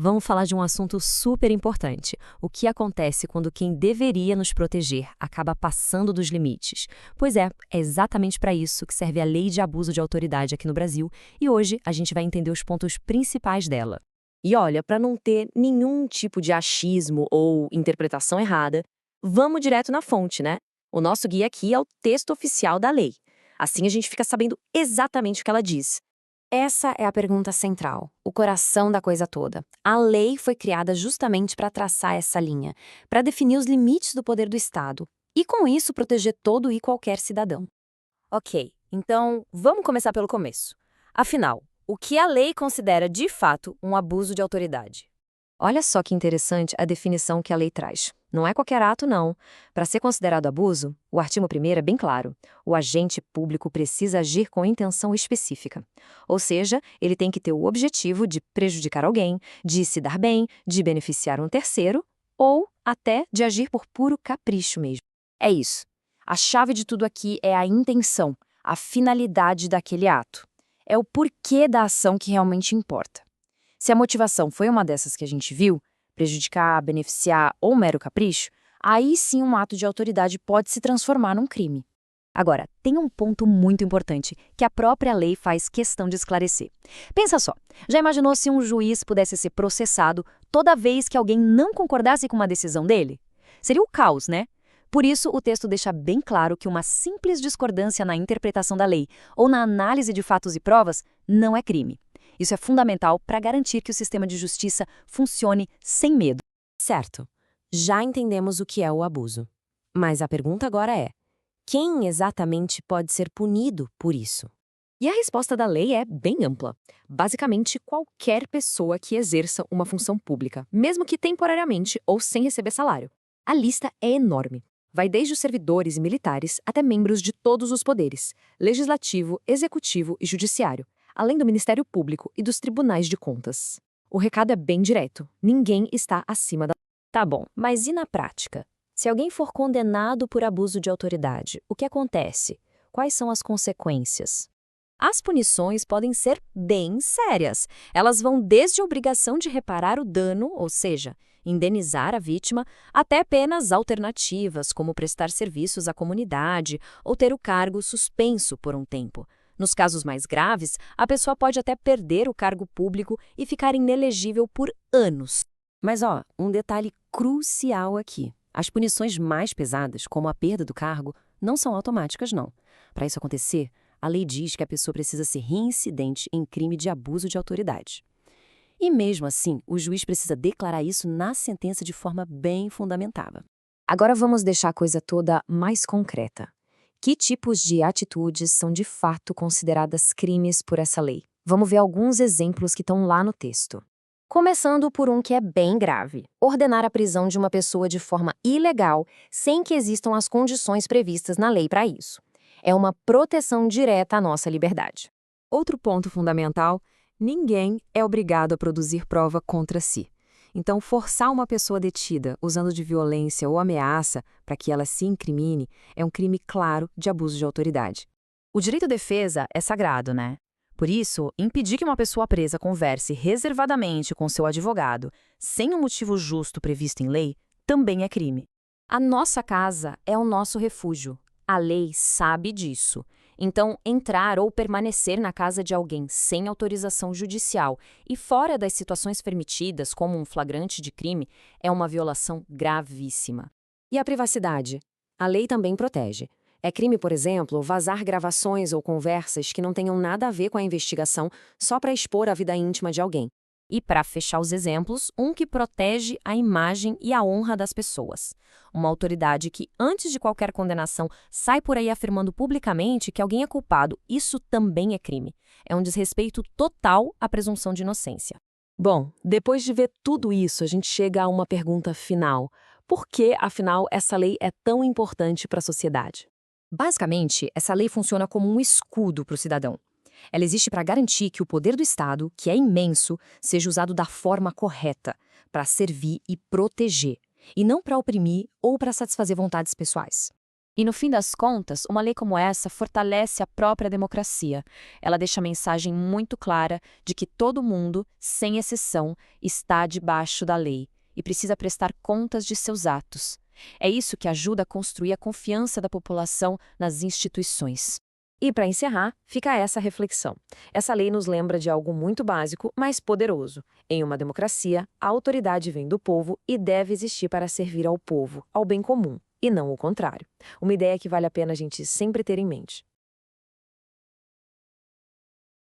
vamos falar de um assunto super importante. O que acontece quando quem deveria nos proteger acaba passando dos limites? Pois é exatamente para isso que serve a Lei de Abuso de Autoridade aqui no Brasil, e hoje a gente vai entender os pontos principais dela. E olha, para não ter nenhum tipo de achismo ou interpretação errada, vamos direto na fonte, né? O nosso guia aqui é o texto oficial da lei. Assim a gente fica sabendo exatamente o que ela diz. Essa é a pergunta central, o coração da coisa toda. A lei foi criada justamente para traçar essa linha, para definir os limites do poder do Estado e, com isso, proteger todo e qualquer cidadão. Ok, então vamos começar pelo começo. Afinal, o que a lei considera de fato um abuso de autoridade? Olha só que interessante a definição que a lei traz. Não é qualquer ato, não. Para ser considerado abuso, o artigo 1º é bem claro. O agente público precisa agir com intenção específica. Ou seja, ele tem que ter o objetivo de prejudicar alguém, de se dar bem, de beneficiar um terceiro ou até de agir por puro capricho mesmo. É isso. A chave de tudo aqui é a intenção, a finalidade daquele ato. É o porquê da ação que realmente importa. Se a motivação foi uma dessas que a gente viu, prejudicar, beneficiar ou mero capricho, aí sim um ato de autoridade pode se transformar num crime. Agora, tem um ponto muito importante que a própria lei faz questão de esclarecer. Pensa só, já imaginou se um juiz pudesse ser processado toda vez que alguém não concordasse com uma decisão dele? Seria o caos, né? Por isso, o texto deixa bem claro que uma simples discordância na interpretação da lei ou na análise de fatos e provas não é crime. Isso é fundamental para garantir que o sistema de justiça funcione sem medo. Certo, já entendemos o que é o abuso. Mas a pergunta agora é: quem exatamente pode ser punido por isso? E a resposta da lei é bem ampla. Basicamente, qualquer pessoa que exerça uma função pública, mesmo que temporariamente ou sem receber salário. A lista é enorme. Vai desde os servidores e militares até membros de todos os poderes, legislativo, executivo e judiciário, além do Ministério Público e dos tribunais de contas. O recado é bem direto: ninguém está acima da... Tá bom, mas e na prática? Se alguém for condenado por abuso de autoridade, o que acontece? Quais são as consequências? As punições podem ser bem sérias. Elas vão desde a obrigação de reparar o dano, ou seja, indenizar a vítima, até penas alternativas, como prestar serviços à comunidade ou ter o cargo suspenso por um tempo. Nos casos mais graves, a pessoa pode até perder o cargo público e ficar inelegível por anos. Mas um detalhe crucial aqui. As punições mais pesadas, como a perda do cargo, não são automáticas, não. Para isso acontecer, a lei diz que a pessoa precisa ser reincidente em crime de abuso de autoridade. E mesmo assim, o juiz precisa declarar isso na sentença de forma bem fundamentada. Agora vamos deixar a coisa toda mais concreta. Que tipos de atitudes são de fato consideradas crimes por essa lei? Vamos ver alguns exemplos que estão lá no texto. Começando por um que é bem grave: ordenar a prisão de uma pessoa de forma ilegal, sem que existam as condições previstas na lei para isso. É uma proteção direta à nossa liberdade. Outro ponto fundamental: ninguém é obrigado a produzir prova contra si. Então, forçar uma pessoa detida usando de violência ou ameaça para que ela se incrimine é um crime claro de abuso de autoridade. O direito à defesa é sagrado, né? Por isso, impedir que uma pessoa presa converse reservadamente com seu advogado, sem um motivo justo previsto em lei, também é crime. A nossa casa é o nosso refúgio. A lei sabe disso. Então, entrar ou permanecer na casa de alguém sem autorização judicial e fora das situações permitidas, como um flagrante de crime, é uma violação gravíssima. E a privacidade? A lei também protege. É crime, por exemplo, vazar gravações ou conversas que não tenham nada a ver com a investigação só para expor a vida íntima de alguém. E, para fechar os exemplos, um que protege a imagem e a honra das pessoas. Uma autoridade que, antes de qualquer condenação, sai por aí afirmando publicamente que alguém é culpado. Isso também é crime. É um desrespeito total à presunção de inocência. Bom, depois de ver tudo isso, a gente chega a uma pergunta final. Por que, afinal, essa lei é tão importante para a sociedade? Basicamente, essa lei funciona como um escudo para o cidadão. Ela existe para garantir que o poder do Estado, que é imenso, seja usado da forma correta, para servir e proteger, e não para oprimir ou para satisfazer vontades pessoais. E no fim das contas, uma lei como essa fortalece a própria democracia. Ela deixa a mensagem muito clara de que todo mundo, sem exceção, está debaixo da lei e precisa prestar contas de seus atos. É isso que ajuda a construir a confiança da população nas instituições. E para encerrar, fica essa reflexão. Essa lei nos lembra de algo muito básico, mas poderoso. Em uma democracia, a autoridade vem do povo e deve existir para servir ao povo, ao bem comum, e não o contrário. Uma ideia que vale a pena a gente sempre ter em mente.